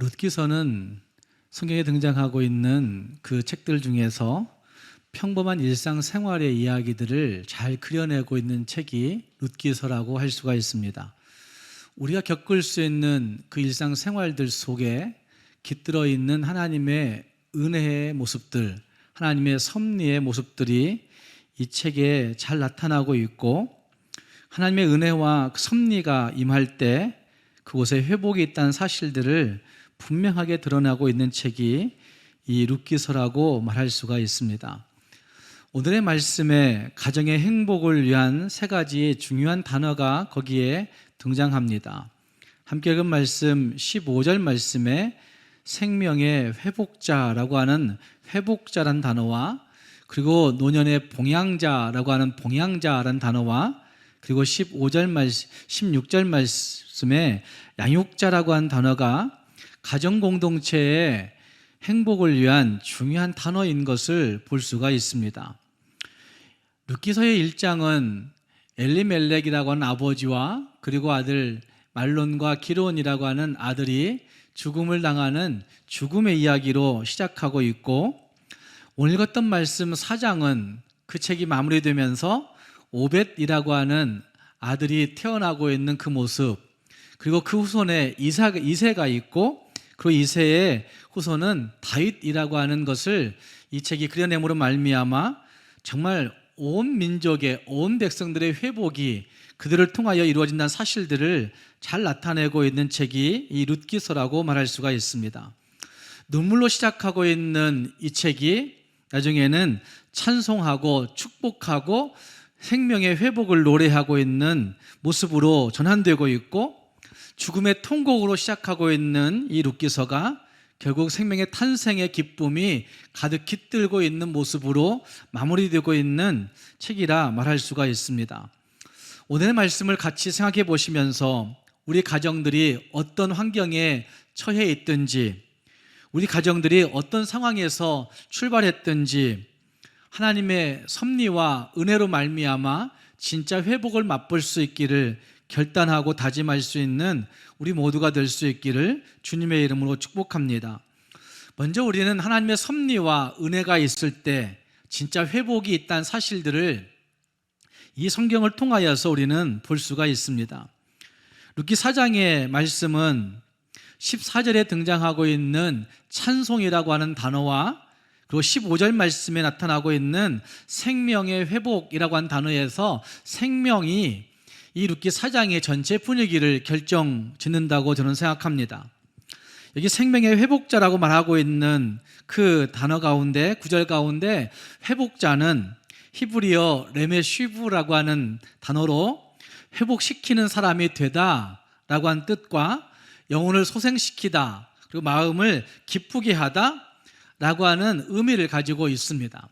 룻기서는 성경에 등장하고 있는 그 책들 중에서 평범한 일상생활의 이야기들을 잘 그려내고 있는 책이 룻기서라고 할 수가 있습니다. 우리가 겪을 수 있는 그 일상생활들 속에 깃들어 있는 하나님의 은혜의 모습들, 하나님의 섭리의 모습들이 이 책에 잘 나타나고 있고, 하나님의 은혜와 섭리가 임할 때 그곳에 회복이 있다는 사실들을 분명하게 드러나고 있는 책이 이 룻기서라고 말할 수가 있습니다. 오늘의 말씀에 가정의 행복을 위한 세 가지 중요한 단어가 거기에 등장합니다. 함께 읽은 말씀 15절 말씀에 생명의 회복자라고 하는 회복자란 단어와, 그리고 노년의 봉양자라고 하는 봉양자라는 단어와, 그리고 16절 말씀에 양육자라고 하는 단어가 가정 공동체의 행복을 위한 중요한 단어인 것을 볼 수가 있습니다. 룻기서의 1장은 엘리멜렉이라고 하는 아버지와 그리고 아들 말론과 기르온이라고 하는 아들이 죽음을 당하는 죽음의 이야기로 시작하고 있고, 오늘 읽었던 말씀 4장은 그 책이 마무리되면서 오벳이라고 하는 아들이 태어나고 있는 그 모습, 그리고 그 후손에 이새가 있고, 그리고 이새의 후손은 다윗이라고 하는 것을 이 책이 그려냄으로 말미암아 정말 온 민족의, 온 백성들의 회복이 그들을 통하여 이루어진다는 사실들을 잘 나타내고 있는 책이 이 룻기서라고 말할 수가 있습니다. 눈물로 시작하고 있는 이 책이 나중에는 찬송하고 축복하고 생명의 회복을 노래하고 있는 모습으로 전환되고 있고, 죽음의 통곡으로 시작하고 있는 이 룻기서가 결국 생명의 탄생의 기쁨이 가득 깃들고 있는 모습으로 마무리되고 있는 책이라 말할 수가 있습니다. 오늘의 말씀을 같이 생각해 보시면서 우리 가정들이 어떤 환경에 처해 있든지, 우리 가정들이 어떤 상황에서 출발했든지 하나님의 섭리와 은혜로 말미암아 진짜 회복을 맛볼 수 있기를 결단하고 다짐할 수 있는 우리 모두가 될 수 있기를 주님의 이름으로 축복합니다. 먼저 우리는 하나님의 섭리와 은혜가 있을 때 진짜 회복이 있다는 사실들을 이 성경을 통하여서 우리는 볼 수가 있습니다. 룻기 4장의 말씀은 14절에 등장하고 있는 찬송이라고 하는 단어와, 그리고 15절 말씀에 나타나고 있는 생명의 회복이라고 하는 단어에서 생명이 이 룻기 4장의 전체 분위기를 결정짓는다고 저는 생각합니다. 여기 생명의 회복자라고 말하고 있는 그 단어 가운데, 구절 가운데 회복자는 히브리어 레메쉬브라고 하는 단어로 회복시키는 사람이 되다 라고 하는 뜻과 영혼을 소생시키다, 그리고 마음을 기쁘게 하다 라고 하는 의미를 가지고 있습니다.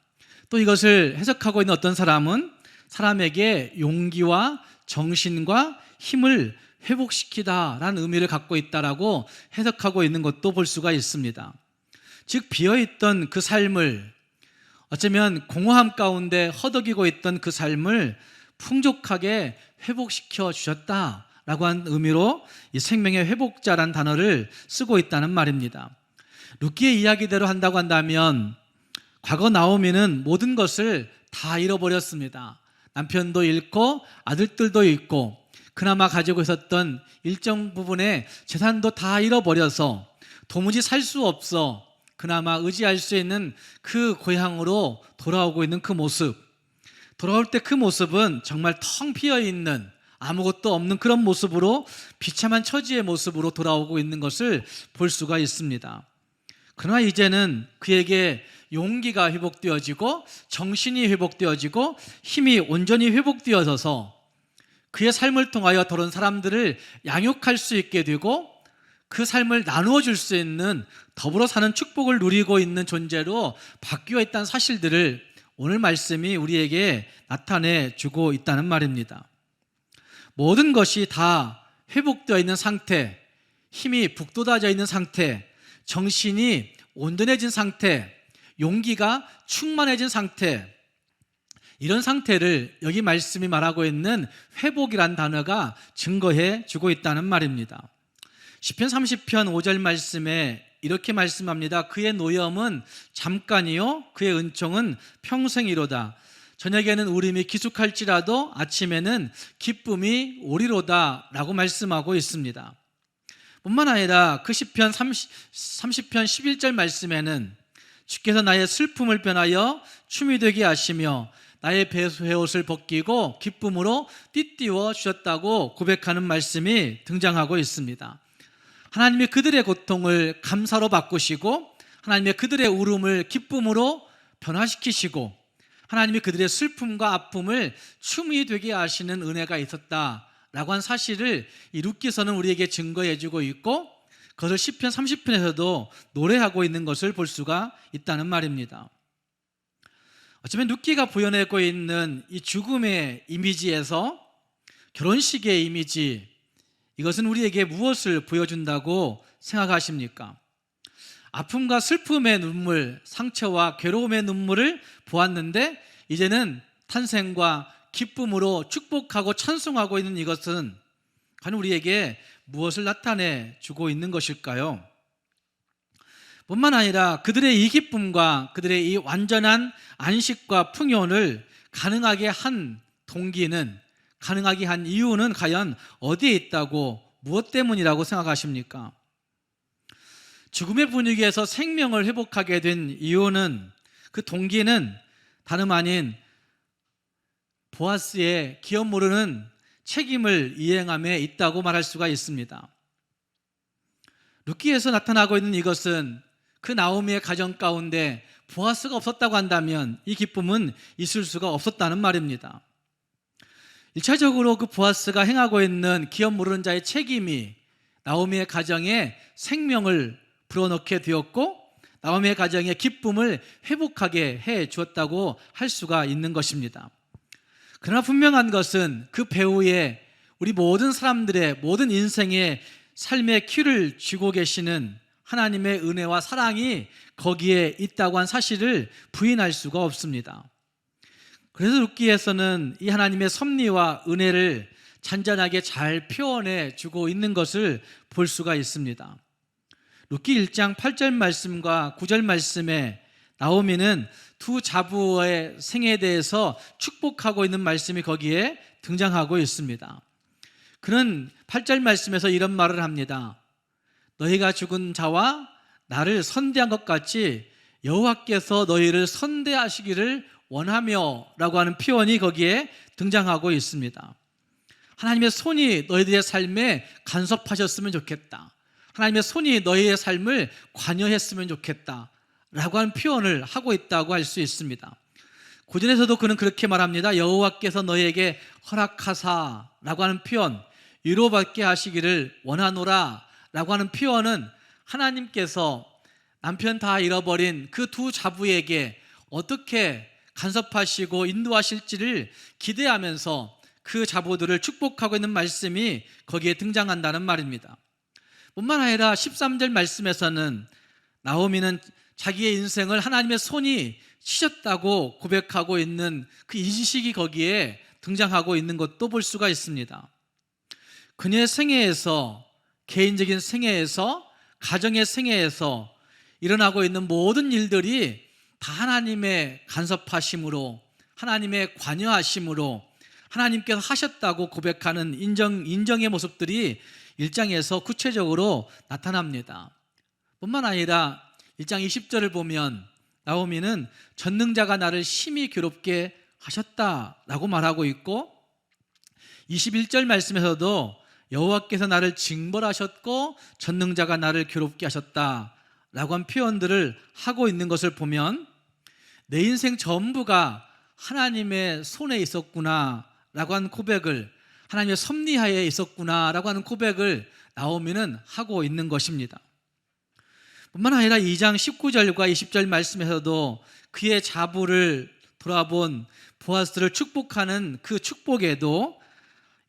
또 이것을 해석하고 있는 어떤 사람은 사람에게 용기와 정신과 힘을 회복시키다라는 의미를 갖고 있다라고 해석하고 있는 것도 볼 수가 있습니다. 즉, 비어있던 그 삶을, 어쩌면 공허함 가운데 허덕이고 있던 그 삶을 풍족하게 회복시켜 주셨다라고 하는 의미로 이 생명의 회복자라는 단어를 쓰고 있다는 말입니다. 룻기의 이야기대로 한다고 한다면 과거 나오미는 모든 것을 다 잃어버렸습니다. 남편도 잃고 아들들도 잃고 그나마 가지고 있었던 일정 부분의 재산도 다 잃어버려서 도무지 살 수 없어 그나마 의지할 수 있는 그 고향으로 돌아오고 있는 그 모습, 돌아올 때 그 모습은 정말 텅 비어있는 아무것도 없는 그런 모습으로, 비참한 처지의 모습으로 돌아오고 있는 것을 볼 수가 있습니다. 그러나 이제는 그에게 용기가 회복되어지고 정신이 회복되어지고 힘이 온전히 회복되어져서 그의 삶을 통하여 다른 사람들을 양육할 수 있게 되고 그 삶을 나누어 줄 수 있는, 더불어 사는 축복을 누리고 있는 존재로 바뀌어 있다는 사실들을 오늘 말씀이 우리에게 나타내 주고 있다는 말입니다. 모든 것이 다 회복되어 있는 상태, 힘이 북돋아져 있는 상태, 정신이 온전해진 상태, 용기가 충만해진 상태, 이런 상태를 여기 말씀이 말하고 있는 회복이란 단어가 증거해 주고 있다는 말입니다. 시편 30편 5절 말씀에 이렇게 말씀합니다. 그의 노염은 잠깐이요 그의 은총은 평생이로다. 저녁에는 울음이 기숙할지라도 아침에는 기쁨이 오리로다 라고 말씀하고 있습니다. 뿐만 아니라 그 시편 30편 11절 말씀에는 주께서 나의 슬픔을 변하여 춤이 되게 하시며 나의 배회옷을 벗기고 기쁨으로 띠띠워 주셨다고 고백하는 말씀이 등장하고 있습니다. 하나님이 그들의 고통을 감사로 바꾸시고 하나님의 그들의 울음을 기쁨으로 변화시키시고 하나님이 그들의 슬픔과 아픔을 춤이 되게 하시는 은혜가 있었다라고 한 사실을 이 룻기서는 우리에게 증거해 주고 있고 그것을 시편 30편에서도 노래하고 있는 것을 볼 수가 있다는 말입니다. 어쩌면 룻기가 보여내고 있는 이 죽음의 이미지에서 결혼식의 이미지, 이것은 우리에게 무엇을 보여준다고 생각하십니까? 아픔과 슬픔의 눈물, 상처와 괴로움의 눈물을 보았는데 이제는 탄생과 기쁨으로 축복하고 찬송하고 있는 이것은 과연 우리에게 무엇을 나타내 주고 있는 것일까요? 뿐만 아니라 그들의 이 기쁨과 그들의 이 완전한 안식과 풍요를 가능하게 한 동기는, 가능하게 한 이유는 과연 어디에 있다고, 무엇 때문이라고 생각하십니까? 죽음의 분위기에서 생명을 회복하게 된 이유는, 그 동기는 다름 아닌 보아스의 기업 모르는 책임을 이행함에 있다고 말할 수가 있습니다. 룻기에서 나타나고 있는 이것은 그 나오미의 가정 가운데 보아스가 없었다고 한다면 이 기쁨은 있을 수가 없었다는 말입니다. 1차적으로 그 보아스가 행하고 있는 기업 모르는 자의 책임이 나오미의 가정에 생명을 불어넣게 되었고 나오미의 가정의 기쁨을 회복하게 해 주었다고 할 수가 있는 것입니다. 그러나 분명한 것은 그 배후에 우리 모든 사람들의 모든 인생의 삶의 키를 쥐고 계시는 하나님의 은혜와 사랑이 거기에 있다고 한 사실을 부인할 수가 없습니다. 그래서 룻기에서는 이 하나님의 섭리와 은혜를 잔잔하게 잘 표현해 주고 있는 것을 볼 수가 있습니다. 룻기 1장 8절 말씀과 9절 말씀에 나오미는 두 자부의 생에 대해서 축복하고 있는 말씀이 거기에 등장하고 있습니다. 그는 8절 말씀에서 이런 말을 합니다. 너희가 죽은 자와 나를 선대한 것 같이 여호와께서 너희를 선대하시기를 원하며 라고 하는 표현이 거기에 등장하고 있습니다. 하나님의 손이 너희들의 삶에 간섭하셨으면 좋겠다. 하나님의 손이 너희의 삶을 관여했으면 좋겠다 라고 하는 표현을 하고 있다고 할 수 있습니다. 9절에서도 그는 그렇게 말합니다. 여호와께서 너희에게 허락하사 라고 하는 표현, 위로받게 하시기를 원하노라 라고 하는 표현은 하나님께서 남편 다 잃어버린 그 두 자부에게 어떻게 간섭하시고 인도하실지를 기대하면서 그 자부들을 축복하고 있는 말씀이 거기에 등장한다는 말입니다. 뿐만 아니라 13절 말씀에서는 나오미는 자기의 인생을 하나님의 손이 치셨다고 고백하고 있는 그 인식이 거기에 등장하고 있는 것도 볼 수가 있습니다. 그녀의 생애에서, 개인적인 생애에서, 가정의 생애에서 일어나고 있는 모든 일들이 다 하나님의 간섭하심으로, 하나님의 관여하심으로 하나님께서 하셨다고 고백하는 인정의 모습들이 1장에서 구체적으로 나타납니다. 뿐만 아니라 1장 20절을 보면 나오미는 전능자가 나를 심히 괴롭게 하셨다라고 말하고 있고 21절 말씀에서도 여호와께서 나를 징벌하셨고 전능자가 나를 괴롭게 하셨다라고 한 표현들을 하고 있는 것을 보면 내 인생 전부가 하나님의 손에 있었구나라고 한 고백을, 하나님의 섭리하에 있었구나라고 하는 고백을 나오미는 하고 있는 것입니다. 뿐만 아니라 2장 19절과 20절 말씀에서도 그의 자부를 돌아본 보아스를 축복하는 그 축복에도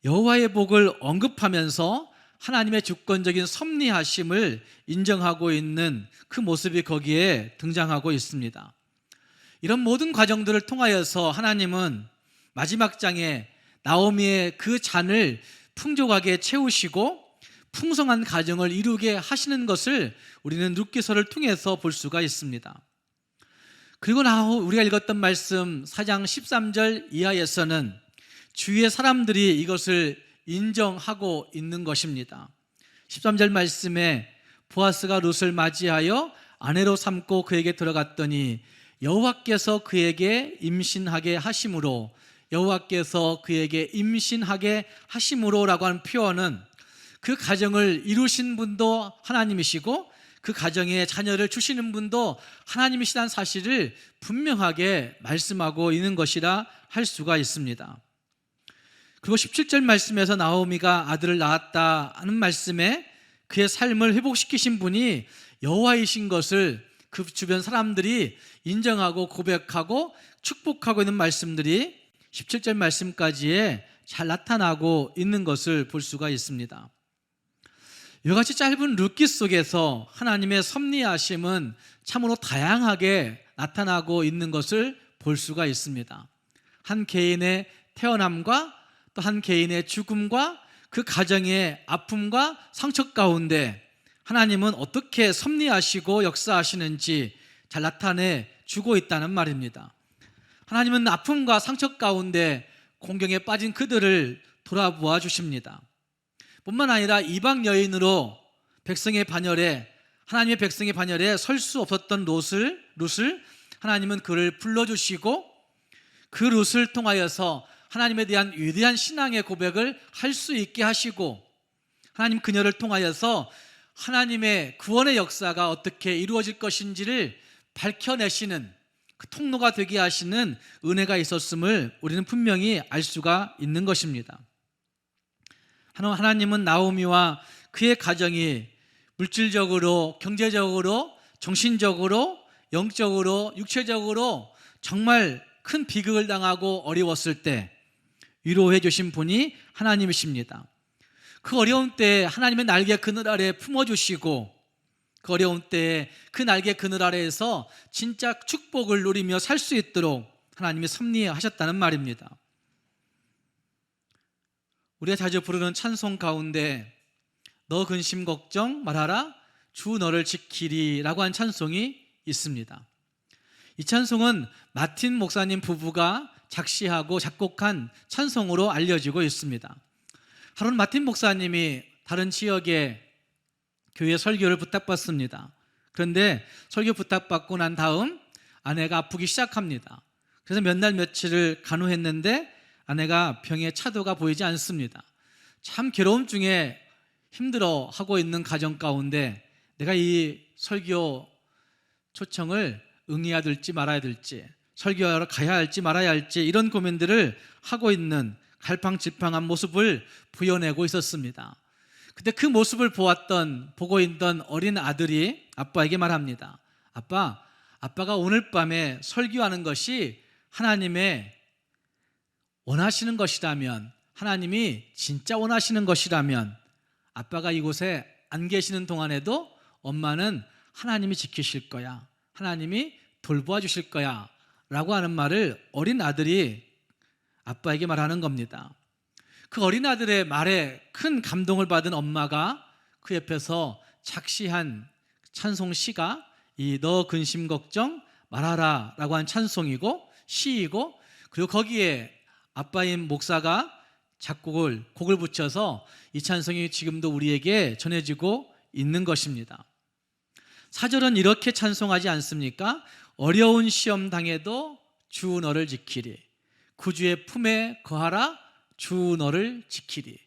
여호와의 복을 언급하면서 하나님의 주권적인 섭리하심을 인정하고 있는 그 모습이 거기에 등장하고 있습니다. 이런 모든 과정들을 통하여서 하나님은 마지막 장에 나오미의 그 잔을 풍족하게 채우시고 풍성한 가정을 이루게 하시는 것을 우리는 룻기서를 통해서 볼 수가 있습니다. 그리고 나후 우리가 읽었던 말씀 4장 13절 이하에서는 주위의 사람들이 이것을 인정하고 있는 것입니다. 13절 말씀에 보아스가 룻을 맞이하여 아내로 삼고 그에게 들어갔더니 여호와께서 그에게 임신하게 하심으로, 여호와께서 그에게 임신하게 하심으로라고 하는 표현은 그 가정을 이루신 분도 하나님이시고 그 가정에 자녀를 주시는 분도 하나님이시다는 사실을 분명하게 말씀하고 있는 것이라 할 수가 있습니다. 그리고 17절 말씀에서 나오미가 아들을 낳았다 하는 말씀에 그의 삶을 회복시키신 분이 여호와이신 것을 그 주변 사람들이 인정하고 고백하고 축복하고 있는 말씀들이 17절 말씀까지에 잘 나타나고 있는 것을 볼 수가 있습니다. 이와 같이 짧은 룻기 속에서 하나님의 섭리하심은 참으로 다양하게 나타나고 있는 것을 볼 수가 있습니다. 한 개인의 태어남과 또 한 개인의 죽음과 그 가정의 아픔과 상처 가운데 하나님은 어떻게 섭리하시고 역사하시는지 잘 나타내 주고 있다는 말입니다. 하나님은 아픔과 상처 가운데 공경에 빠진 그들을 돌아보아 주십니다. 뿐만 아니라 이방 여인으로 백성의 반열에, 하나님의 백성의 반열에 설 수 없었던 룻을 하나님은 그를 불러주시고 그 룻을 통하여서 하나님에 대한 위대한 신앙의 고백을 할 수 있게 하시고, 하나님 그녀를 통하여서 하나님의 구원의 역사가 어떻게 이루어질 것인지를 밝혀내시는 그 통로가 되게 하시는 은혜가 있었음을 우리는 분명히 알 수가 있는 것입니다. 하나님은 나오미와 그의 가정이 물질적으로, 경제적으로, 정신적으로, 영적으로, 육체적으로 정말 큰 비극을 당하고 어려웠을 때 위로해 주신 분이 하나님이십니다. 그 어려운 때에 하나님의 날개 그늘 아래 품어주시고, 그 어려운 때에 그 날개 그늘 아래에서 진짜 축복을 누리며 살 수 있도록 하나님이 섭리하셨다는 말입니다. 우리가 자주 부르는 찬송 가운데 너 근심 걱정 말하라 주 너를 지키리 라고 한 찬송이 있습니다. 이 찬송은 마틴 목사님 부부가 작시하고 작곡한 찬송으로 알려지고 있습니다. 하루는 마틴 목사님이 다른 지역에 교회 설교를 부탁받습니다. 그런데 설교 부탁받고 난 다음 아내가 아프기 시작합니다. 그래서 몇 날 며칠을 간호했는데 아내가 병의 차도가 보이지 않습니다. 참 괴로움 중에 힘들어하고 있는 가정 가운데 내가 이 설교 초청을 응해야 될지 말아야 될지, 설교하러 가야 할지 말아야 할지 이런 고민들을 하고 있는 갈팡질팡한 모습을 부여내고 있었습니다. 근데 그 모습을 보고 있던 어린 아들이 아빠에게 말합니다. 아빠가 오늘 밤에 설교하는 것이 하나님의 원하시는 것이라면, 하나님이 진짜 원하시는 것이라면 아빠가 이곳에 안 계시는 동안에도 엄마는 하나님이 지키실 거야, 하나님이 돌보아 주실 거야 라고 하는 말을 어린 아들이 아빠에게 말하는 겁니다. 그 어린 아들의 말에 큰 감동을 받은 엄마가 그 옆에서 작시한 찬송시가 이 너 근심 걱정 말하라 라고 한 찬송이고 시이고, 그리고 거기에 아빠인 목사가 곡을 붙여서 이 찬송이 지금도 우리에게 전해지고 있는 것입니다. 4절은 이렇게 찬송하지 않습니까? 어려운 시험 당해도 주 너를 지키리, 구주의 품에 거하라 주 너를 지키리.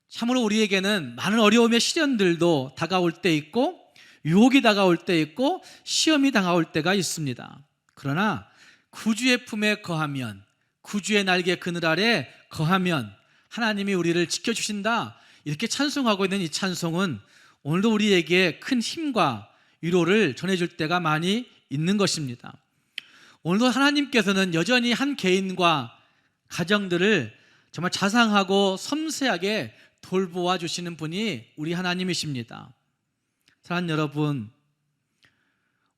참으로 우리에게는 많은 어려움의 시련들도 다가올 때 있고, 유혹이 다가올 때 있고, 시험이 다가올 때가 있습니다. 그러나 구주의 품에 거하면, 구주의 날개 그늘 아래 거하면 하나님이 우리를 지켜주신다, 이렇게 찬송하고 있는 이 찬송은 오늘도 우리에게 큰 힘과 위로를 전해줄 때가 많이 있는 것입니다. 오늘도 하나님께서는 여전히 한 개인과 가정들을 정말 자상하고 섬세하게 돌보아 주시는 분이 우리 하나님이십니다. 사랑하는 여러분,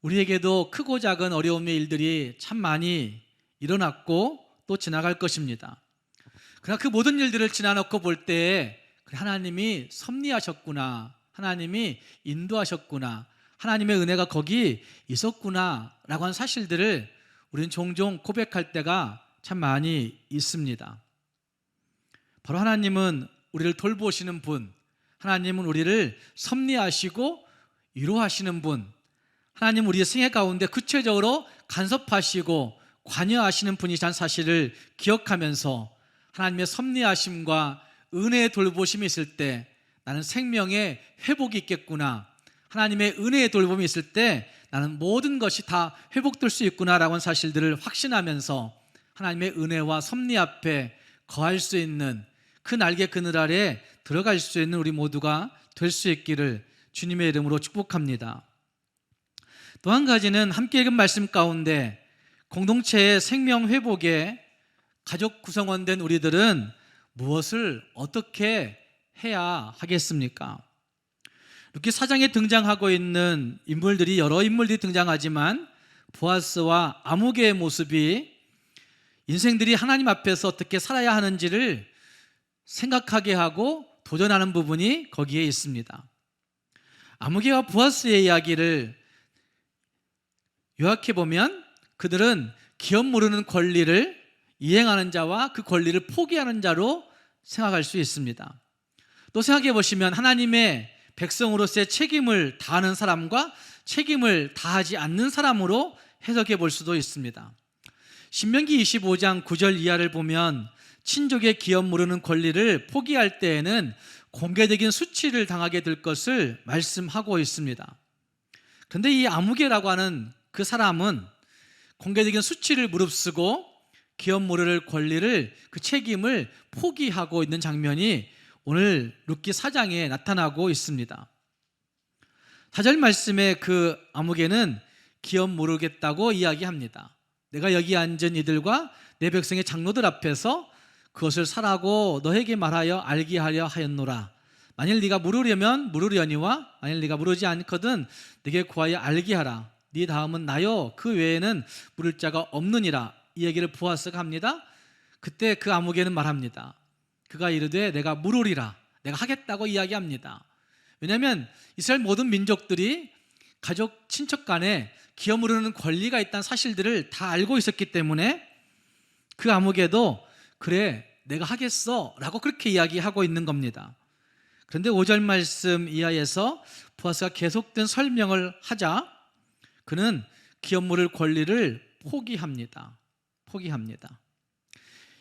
우리에게도 크고 작은 어려움의 일들이 참 많이 일어났고 또 지나갈 것입니다. 그러나 그 모든 일들을 지나놓고 볼 때에 하나님이 섭리하셨구나, 하나님이 인도하셨구나, 하나님의 은혜가 거기 있었구나 라고 하는 사실들을 우리는 종종 고백할 때가 참 많이 있습니다. 바로 하나님은 우리를 돌보시는 분, 하나님은 우리를 섭리하시고 위로하시는 분, 하나님은 우리의 생애 가운데 구체적으로 간섭하시고 관여하시는 분이라는 사실을 기억하면서 하나님의 섭리하심과 은혜의 돌보심이 있을 때 나는 생명의 회복이 있겠구나, 하나님의 은혜의 돌봄이 있을 때 나는 모든 것이 다 회복될 수 있구나라고 하는 사실들을 확신하면서 하나님의 은혜와 섭리 앞에 거할 수 있는 그 날개 그늘 아래 들어갈 수 있는 우리 모두가 될 수 있기를 주님의 이름으로 축복합니다. 또 한 가지는 함께 읽은 말씀 가운데 공동체의 생명 회복에 가족 구성원 된 우리들은 무엇을 어떻게 해야 하겠습니까? 루키 4장에 등장하고 있는 인물들이 여러 인물들이 등장하지만 보아스와 아무개의 모습이 인생들이 하나님 앞에서 어떻게 살아야 하는지를 생각하게 하고 도전하는 부분이 거기에 있습니다. 아무개와 보아스의 이야기를 요약해 보면 그들은 기업 모르는 권리를 이행하는 자와 그 권리를 포기하는 자로 생각할 수 있습니다. 또 생각해 보시면 하나님의 백성으로서의 책임을 다하는 사람과 책임을 다하지 않는 사람으로 해석해 볼 수도 있습니다. 신명기 25장 9절 이하를 보면 친족의 기업 모르는 권리를 포기할 때에는 공개적인 수치를 당하게 될 것을 말씀하고 있습니다. 그런데 이 아무개라고 하는 그 사람은 공개적인 수치를 무릅쓰고 기업 모를 권리를, 그 책임을 포기하고 있는 장면이 오늘 룻기 4장에 나타나고 있습니다. 4절 말씀에 그 아무개는 기업 모르겠다고 이야기합니다. 내가 여기 앉은 이들과 내 백성의 장로들 앞에서 그것을 사라고 너에게 말하여 알게 하려 하였노라. 만일 네가 물으려면 물으려니와 만일 네가 물으지 않거든 네게 구하여 알게 하라. 네 다음은 나요 그 외에는 물을 자가 없느니라. 이 얘기를 보아스가 합니다. 그때 그 아무개는 말합니다. 그가 이르되 내가 물으리라. 내가 하겠다고 이야기합니다. 왜냐하면 이스라엘 모든 민족들이 가족, 친척 간에 기업 물으는 권리가 있다는 사실들을 다 알고 있었기 때문에 그 아무개도 그래 내가 하겠어 라고 그렇게 이야기하고 있는 겁니다. 그런데 5절 말씀 이하에서 보아스가 계속된 설명을 하자 그는 기업 물을 권리를 포기합니다.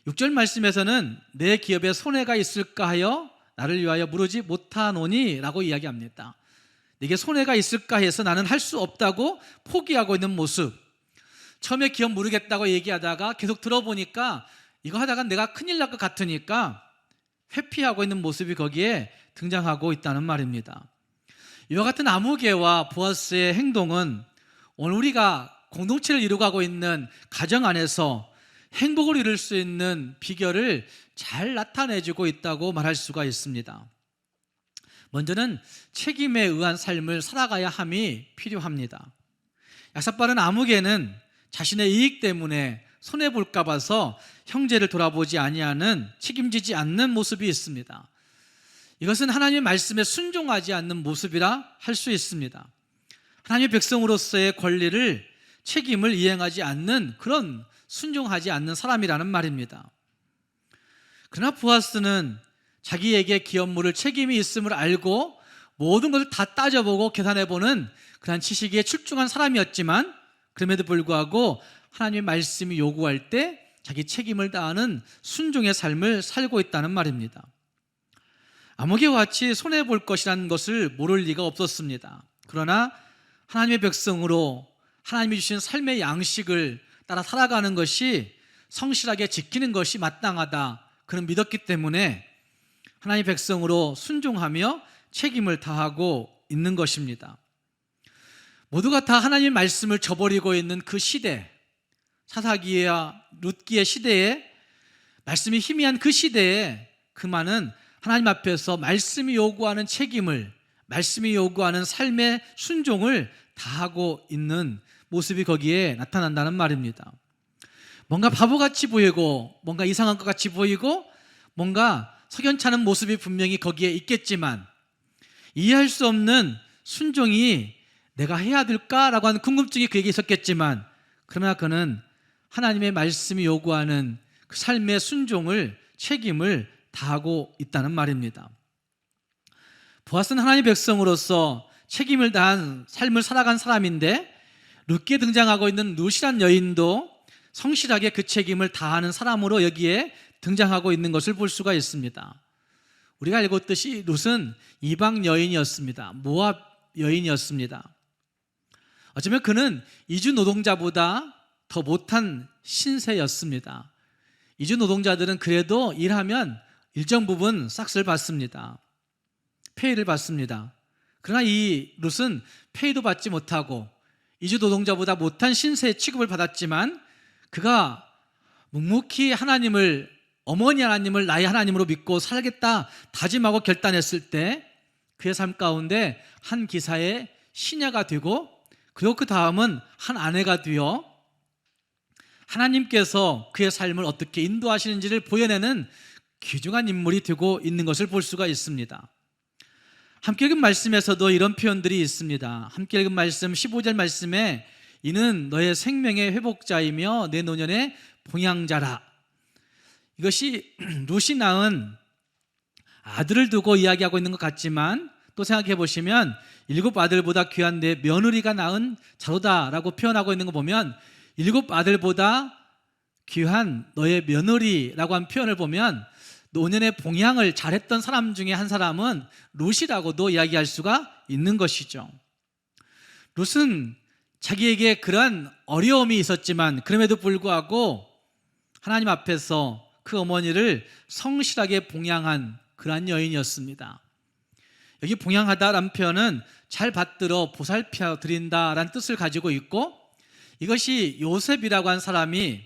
6절 말씀에서는 내 기업에 손해가 있을까 하여 나를 위하여 물으지 못하노니 라고 이야기합니다. 내게 손해가 있을까 해서 나는 할 수 없다고 포기하고 있는 모습. 처음에 기업 물으겠다고 얘기하다가 계속 들어보니까 이거 하다가 내가 큰일 날 것 같으니까 회피하고 있는 모습이 거기에 등장하고 있다는 말입니다. 이와 같은 아무개와 보아스의 행동은 오늘 우리가 공동체를 이루어가고 있는 가정 안에서 행복을 이룰 수 있는 비결을 잘 나타내주고 있다고 말할 수가 있습니다. 먼저는 책임에 의한 삶을 살아가야 함이 필요합니다. 약삭빠른 아무개는 자신의 이익 때문에 손해볼까 봐서 형제를 돌아보지 아니하는, 책임지지 않는 모습이 있습니다. 이것은 하나님의 말씀에 순종하지 않는 모습이라 할 수 있습니다. 하나님의 백성으로서의 권리를, 책임을 이행하지 않는, 그런 순종하지 않는 사람이라는 말입니다. 그러나 보아스는 자기에게 기업 물을 책임이 있음을 알고 모든 것을 다 따져보고 계산해보는 그런 지식에 출중한 사람이었지만 그럼에도 불구하고 하나님의 말씀이 요구할 때 자기 책임을 다하는 순종의 삶을 살고 있다는 말입니다. 아무개와 같이 손해볼 것이라는 것을 모를 리가 없었습니다. 그러나 하나님의 백성으로 하나님이 주신 삶의 양식을 따라 살아가는 것이, 성실하게 지키는 것이 마땅하다, 그는 믿었기 때문에 하나님의 백성으로 순종하며 책임을 다하고 있는 것입니다. 모두가 다 하나님의 말씀을 저버리고 있는 그 시대, 사사기와 룻기의 시대에, 말씀이 희미한 그 시대에 그만은 하나님 앞에서 말씀이 요구하는 책임을, 말씀이 요구하는 삶의 순종을 다하고 있는 모습이 거기에 나타난다는 말입니다. 뭔가 바보같이 보이고, 뭔가 이상한 것 같이 보이고, 뭔가 석연치 않은 모습이 분명히 거기에 있겠지만 이해할 수 없는 순종이 내가 해야 될까라고 하는 궁금증이 그에게 있었겠지만 그러나 그는 하나님의 말씀이 요구하는 그 삶의 순종을 책임을 다하고 있다는 말입니다. 보아스는 하나님의 백성으로서 책임을 다한 삶을 살아간 사람인데 룻기에 등장하고 있는 룻이란 여인도 성실하게 그 책임을 다하는 사람으로 여기에 등장하고 있는 것을 볼 수가 있습니다. 우리가 알고 있듯이 룻은 이방 여인이었습니다. 모압 여인이었습니다. 어쩌면 그는 이주 노동자보다 더 못한 신세였습니다. 이주 노동자들은 그래도 일하면 일정 부분 싹스를 받습니다. 페이를 받습니다. 그러나 이 룻은 페이도 받지 못하고 이주 노동자보다 못한 신세의 취급을 받았지만 그가 묵묵히 하나님을, 어머니 하나님을 나의 하나님으로 믿고 살겠다 다짐하고 결단했을 때 그의 삶 가운데 한 기사의 시녀가 되고 그리고 그 다음은 한 아내가 되어 하나님께서 그의 삶을 어떻게 인도하시는지를 보여내는 귀중한 인물이 되고 있는 것을 볼 수가 있습니다. 함께 읽은 말씀에서도 이런 표현들이 있습니다. 함께 읽은 말씀 15절 말씀에 이는 너의 생명의 회복자이며 내 노년의 봉양자라. 이것이 룻이 낳은 아들을 두고 이야기하고 있는 것 같지만 또 생각해 보시면 7 아들보다 귀한 내 며느리가 낳은 자로다라고 표현하고 있는 거 보면 7 아들보다 귀한 너의 며느리라고 한 표현을 보면 노년의 봉양을 잘했던 사람 중에 한 사람은 룻이라고도 이야기할 수가 있는 것이죠. 룻은 자기에게 그러한 어려움이 있었지만 그럼에도 불구하고 하나님 앞에서 그 어머니를 성실하게 봉양한 그러한 여인이었습니다. 여기 봉양하다라는 표현은 잘 받들어 보살펴 드린다라는 뜻을 가지고 있고 이것이 요셉이라고 한 사람이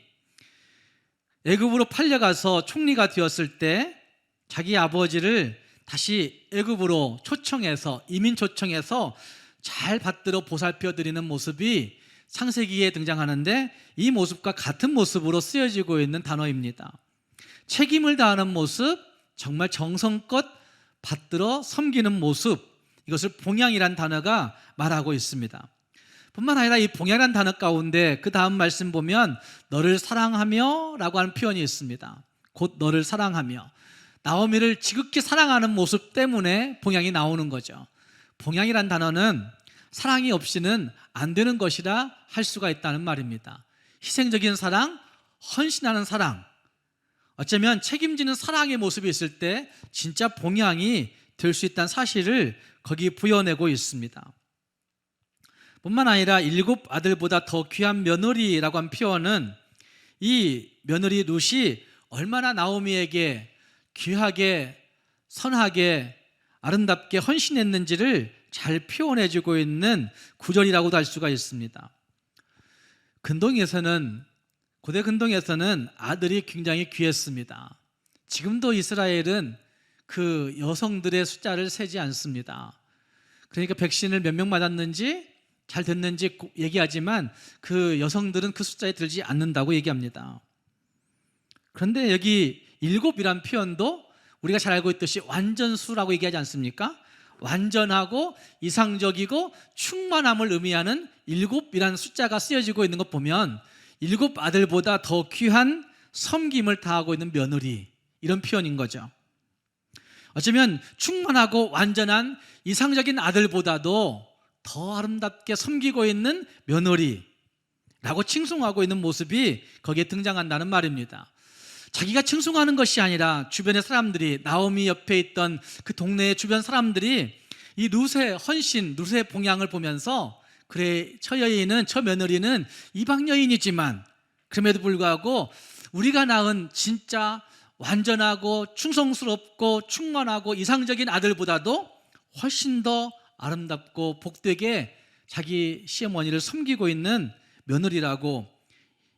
애굽으로 팔려가서 총리가 되었을 때 자기 아버지를 다시 애굽으로 초청해서 이민 초청해서 잘 받들어 보살펴 드리는 모습이 창세기에 등장하는데 이 모습과 같은 모습으로 쓰여지고 있는 단어입니다. 책임을 다하는 모습, 정말 정성껏 받들어 섬기는 모습, 이것을 봉양이란 단어가 말하고 있습니다. 뿐만 아니라 이 봉양이란 단어 가운데 그 다음 말씀 보면 너를 사랑하며 라고 하는 표현이 있습니다. 곧 너를 사랑하며, 나오미를 지극히 사랑하는 모습 때문에 봉양이 나오는 거죠. 봉양이란 단어는 사랑이 없이는 안 되는 것이라 할 수가 있다는 말입니다. 희생적인 사랑, 헌신하는 사랑, 어쩌면 책임지는 사랑의 모습이 있을 때 진짜 봉양이 될 수 있다는 사실을 거기 부여내고 있습니다. 뿐만 아니라 7 아들보다 더 귀한 며느리라고 한 표현은 이 며느리 룻이 얼마나 나오미에게 귀하게, 선하게, 아름답게 헌신했는지를 잘 표현해주고 있는 구절이라고도 할 수가 있습니다. 고대 근동에서는 아들이 굉장히 귀했습니다. 지금도 이스라엘은 그 여성들의 숫자를 세지 않습니다. 그러니까 백신을 몇 명 맞았는지 잘 됐는지 얘기하지만 그 여성들은 그 숫자에 들지 않는다고 얘기합니다. 그런데 여기 7이란 표현도 우리가 잘 알고 있듯이 완전수라고 얘기하지 않습니까? 완전하고 이상적이고 충만함을 의미하는 7이라는 숫자가 쓰여지고 있는 것 보면 7 아들보다 더 귀한 섬김을 다하고 있는 며느리, 이런 표현인 거죠. 어쩌면 충만하고 완전한 이상적인 아들보다도 더 아름답게 섬기고 있는 며느리라고 칭송하고 있는 모습이 거기에 등장한다는 말입니다. 자기가 칭송하는 것이 아니라 주변의 사람들이, 나오미 옆에 있던 그 동네의 주변 사람들이 이 룻의 헌신, 룻의 봉양을 보면서 그래, 저 여인은, 저 며느리는 이방 여인이지만 그럼에도 불구하고 우리가 낳은 진짜 완전하고 충성스럽고 충만하고 이상적인 아들보다도 훨씬 더 아름답고 복되게 자기 시어머니를 섬기고 있는 며느리라고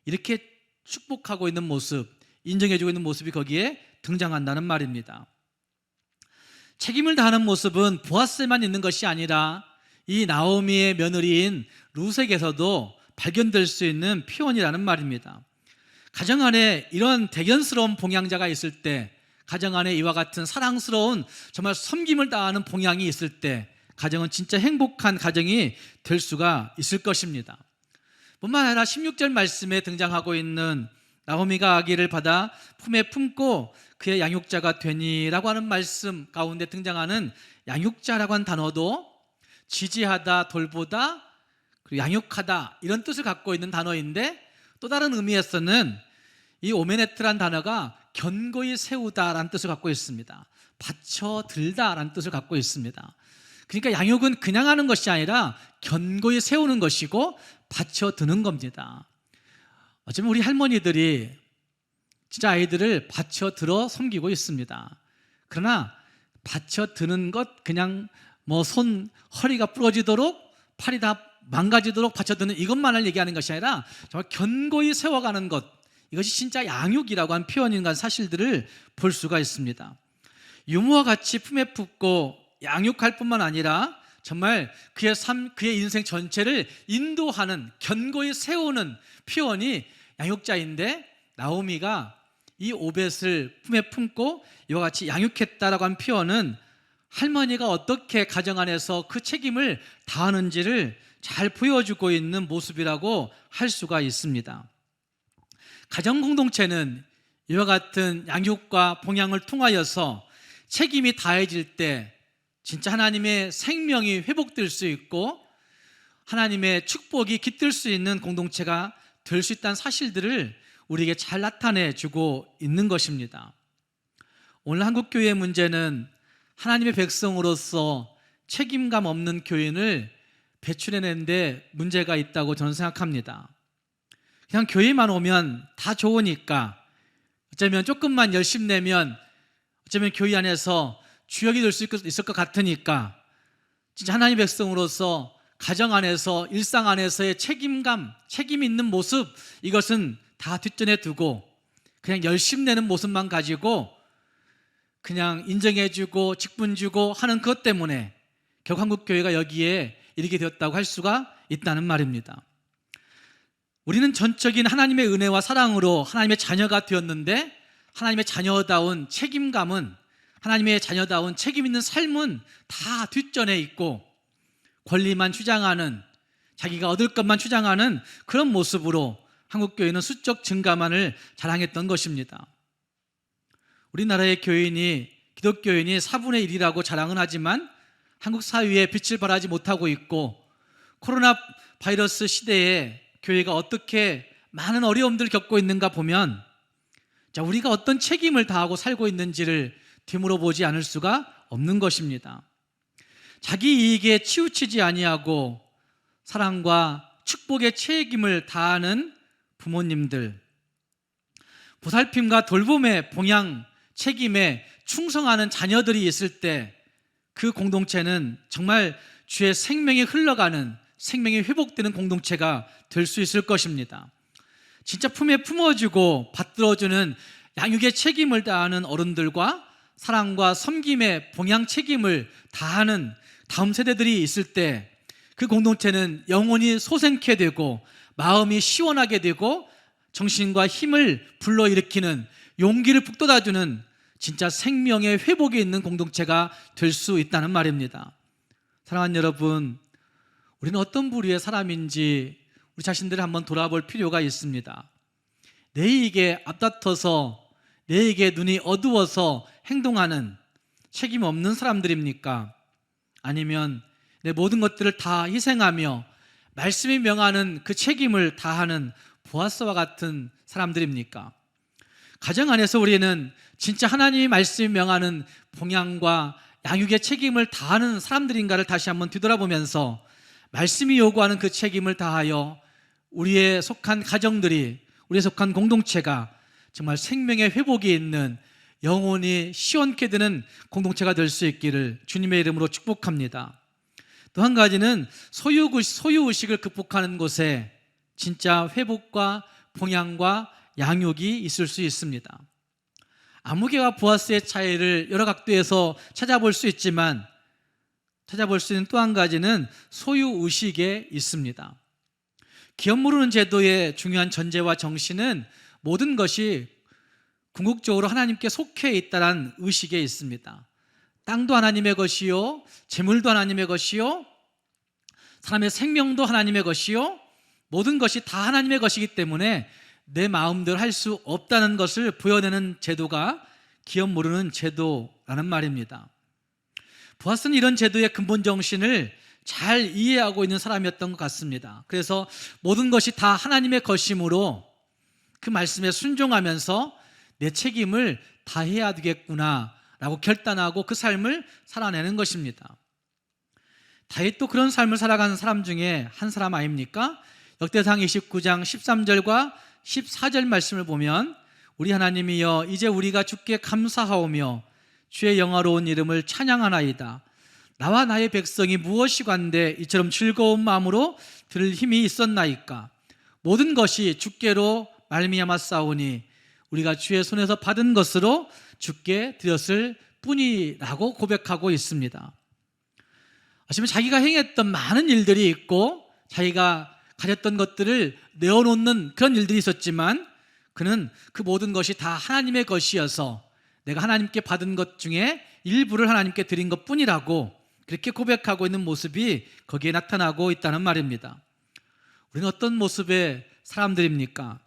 이렇게 축복하고 있는 모습, 인정해주고 있는 모습이 거기에 등장한다는 말입니다. 책임을 다하는 모습은 보아스에만 있는 것이 아니라 이 나오미의 며느리인 룻에게서도 발견될 수 있는 표현이라는 말입니다. 가정 안에 이런 대견스러운 봉양자가 있을 때 가정 안에 이와 같은 사랑스러운 정말 섬김을 다하는 봉양이 있을 때 가정은 진짜 행복한 가정이 될 수가 있을 것입니다. 뿐만 아니라 16절 말씀에 등장하고 있는 나오미가 아기를 받아 품에 품고 그의 양육자가 되니라고 하는 말씀 가운데 등장하는 양육자라고 하는 단어도 지지하다, 돌보다, 그리고 양육하다 이런 뜻을 갖고 있는 단어인데 또 다른 의미에서는 이 오메네트란 단어가 견고히 세우다라는 뜻을 갖고 있습니다. 받쳐들다라는 뜻을 갖고 있습니다. 그러니까 양육은 그냥 하는 것이 아니라 견고히 세우는 것이고 받쳐드는 겁니다. 어쩌면 우리 할머니들이 진짜 아이들을 받쳐들어 섬기고 있습니다. 그러나 받쳐드는 것 그냥 뭐 허리가 부러지도록 팔이 다 망가지도록 받쳐드는 이것만을 얘기하는 것이 아니라 정말 견고히 세워가는 것, 이것이 진짜 양육이라고 하는 표현인가 사실들을 볼 수가 있습니다. 유모와 같이 품에 품고 양육할 뿐만 아니라 정말 그의 삶, 그의 인생 전체를 인도하는, 견고히 세우는 표현이 양육자인데 나오미가 이 오벳을 품에 품고 이와 같이 양육했다라고 한 표현은 할머니가 어떻게 가정 안에서 그 책임을 다하는지를 잘 보여주고 있는 모습이라고 할 수가 있습니다. 가정 공동체는 이와 같은 양육과 봉양을 통하여서 책임이 다해질 때 진짜 하나님의 생명이 회복될 수 있고 하나님의 축복이 깃들 수 있는 공동체가 될 수 있다는 사실들을 우리에게 잘 나타내주고 있는 것입니다. 오늘 한국교회의 문제는 하나님의 백성으로서 책임감 없는 교인을 배출해내는데 문제가 있다고 저는 생각합니다. 그냥 교회만 오면 다 좋으니까, 어쩌면 조금만 열심 내면 어쩌면 교회 안에서 주역이 될 수 있을 것 같으니까 진짜 하나님의 백성으로서 가정 안에서 일상 안에서의 책임감, 책임 있는 모습, 이것은 다 뒷전에 두고 그냥 열심 내는 모습만 가지고 그냥 인정해주고 직분 주고 하는 것 때문에 결국 한국교회가 여기에 이르게 되었다고 할 수가 있다는 말입니다. 우리는 전적인 하나님의 은혜와 사랑으로 하나님의 자녀가 되었는데 하나님의 자녀다운 책임감은, 하나님의 자녀다운 책임 있는 삶은 다 뒷전에 있고 권리만 주장하는, 자기가 얻을 것만 주장하는 그런 모습으로 한국교회는 수적 증가만을 자랑했던 것입니다. 우리나라의 교인이, 기독교인이 4분의 1이라고 자랑은 하지만 한국 사회에 빛을 발하지 못하고 있고 코로나 바이러스 시대에 교회가 어떻게 많은 어려움들을 겪고 있는가 보면 우리가 어떤 책임을 다하고 살고 있는지를 되물어보지 않을 수가 없는 것입니다. 자기 이익에 치우치지 아니하고 사랑과 축복의 책임을 다하는 부모님들, 보살핌과 돌봄의 봉양 책임에 충성하는 자녀들이 있을 때 그 공동체는 정말 주의 생명이 흘러가는, 생명이 회복되는 공동체가 될 수 있을 것입니다. 진짜 품에 품어주고 받들어주는 양육의 책임을 다하는 어른들과 사랑과 섬김의 봉양 책임을 다하는 다음 세대들이 있을 때 그 공동체는 영혼이 소생케 되고 마음이 시원하게 되고 정신과 힘을 불러일으키는, 용기를 북돋아주는 진짜 생명의 회복이 있는 공동체가 될 수 있다는 말입니다. 사랑하는 여러분, 우리는 어떤 부류의 사람인지 우리 자신들을 한번 돌아볼 필요가 있습니다. 내 이익에 앞다퉈서, 내 이익에 눈이 어두워서 행동하는 책임 없는 사람들입니까? 아니면 내 모든 것들을 다 희생하며 말씀이 명하는 그 책임을 다하는 보아스와 같은 사람들입니까? 가정 안에서 우리는 진짜 하나님의 말씀이 명하는 봉양과 양육의 책임을 다하는 사람들인가를 다시 한번 뒤돌아보면서 말씀이 요구하는 그 책임을 다하여 우리의 속한 가정들이, 우리의 속한 공동체가 정말 생명의 회복이 있는, 영혼이 시원케 되는 공동체가 될 수 있기를 주님의 이름으로 축복합니다. 또 한 가지는 소유의식을 극복하는 곳에 진짜 회복과 봉양과 양육이 있을 수 있습니다. 아무개와 보아스의 차이를 여러 각도에서 찾아볼 수 있지만 찾아볼 수 있는 또 한 가지는 소유의식에 있습니다. 기업 모르는 제도의 중요한 전제와 정신은 모든 것이 궁극적으로 하나님께 속해 있다는 의식에 있습니다. 땅도 하나님의 것이요, 재물도 하나님의 것이요, 사람의 생명도 하나님의 것이요, 모든 것이 다 하나님의 것이기 때문에 내 마음대로 할 수 없다는 것을 보여내는 제도가 기업 모르는 제도라는 말입니다. 보아스는 이런 제도의 근본 정신을 잘 이해하고 있는 사람이었던 것 같습니다. 그래서 모든 것이 다 하나님의 것이므로 그 말씀에 순종하면서 내 책임을 다해야 되겠구나 라고 결단하고 그 삶을 살아내는 것입니다. 다윗도 그런 삶을 살아가는 사람 중에 한 사람 아닙니까? 역대상 29장 13절과 14절 말씀을 보면 우리 하나님이여 이제 우리가 주께 감사하오며 주의 영화로운 이름을 찬양하나이다. 나와 나의 백성이 무엇이관대 이처럼 즐거운 마음으로 들을 힘이 있었나이까. 모든 것이 주께로 말미암아 싸우니 우리가 주의 손에서 받은 것으로 주께 드렸을 뿐이라고 고백하고 있습니다. 아시면 자기가 행했던 많은 일들이 있고 자기가 가졌던 것들을 내어놓는 그런 일들이 있었지만 그는 그 모든 것이 다 하나님의 것이어서 내가 하나님께 받은 것 중에 일부를 하나님께 드린 것 뿐이라고 그렇게 고백하고 있는 모습이 거기에 나타나고 있다는 말입니다. 우리는 어떤 모습의 사람들입니까?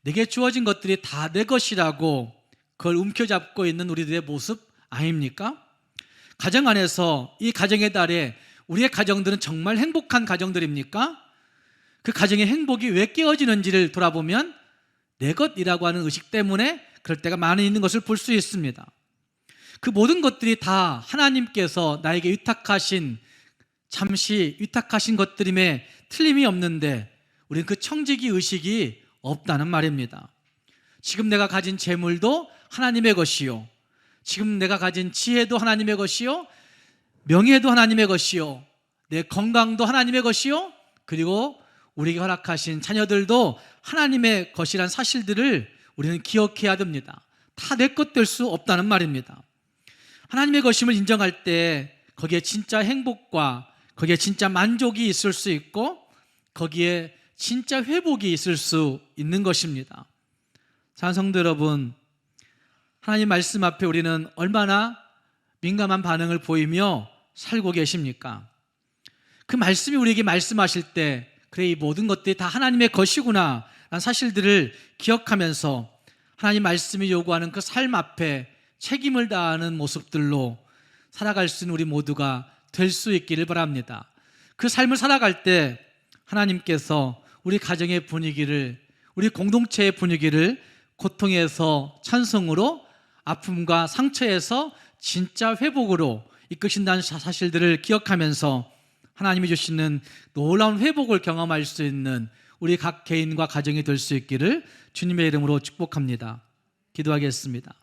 내게 주어진 것들이 다 내 것이라고 그걸 움켜잡고 있는 우리들의 모습 아닙니까? 가정 안에서 이 가정의 달에 우리의 가정들은 정말 행복한 가정들입니까? 그 가정의 행복이 왜 깨어지는지를 돌아보면 내 것이라고 하는 의식 때문에 그럴 때가 많이 있는 것을 볼 수 있습니다. 그 모든 것들이 다 하나님께서 나에게 잠시 위탁하신 것들임에 틀림이 없는데 우리는 그 청지기 의식이 없다는 말입니다. 지금 내가 가진 재물도 하나님의 것이요, 지금 내가 가진 지혜도 하나님의 것이요, 명예도 하나님의 것이요, 내 건강도 하나님의 것이요, 그리고 우리에게 허락하신 자녀들도 하나님의 것이란 사실들을 우리는 기억해야 됩니다. 다 내 것 될 수 없다는 말입니다. 하나님의 것임을 인정할 때 거기에 진짜 행복과 거기에 진짜 만족이 있을 수 있고 거기에 진짜 회복이 있을 수 있는 것입니다. 사랑하는 성도 여러분, 하나님 말씀 앞에 우리는 얼마나 민감한 반응을 보이며 살고 계십니까? 그 말씀이 우리에게 말씀하실 때 그래 이 모든 것들이 다 하나님의 것이구나 라는 사실들을 기억하면서 하나님 말씀이 요구하는 그 삶 앞에 책임을 다하는 모습들로 살아갈 수 있는 우리 모두가 될 수 있기를 바랍니다. 그 삶을 살아갈 때 하나님께서 우리 가정의 분위기를, 우리 공동체의 분위기를 고통에서 찬송으로, 아픔과 상처에서 진짜 회복으로 이끄신다는 사실들을 기억하면서 하나님이 주시는 놀라운 회복을 경험할 수 있는 우리 각 개인과 가정이 될 수 있기를 주님의 이름으로 축복합니다. 기도하겠습니다.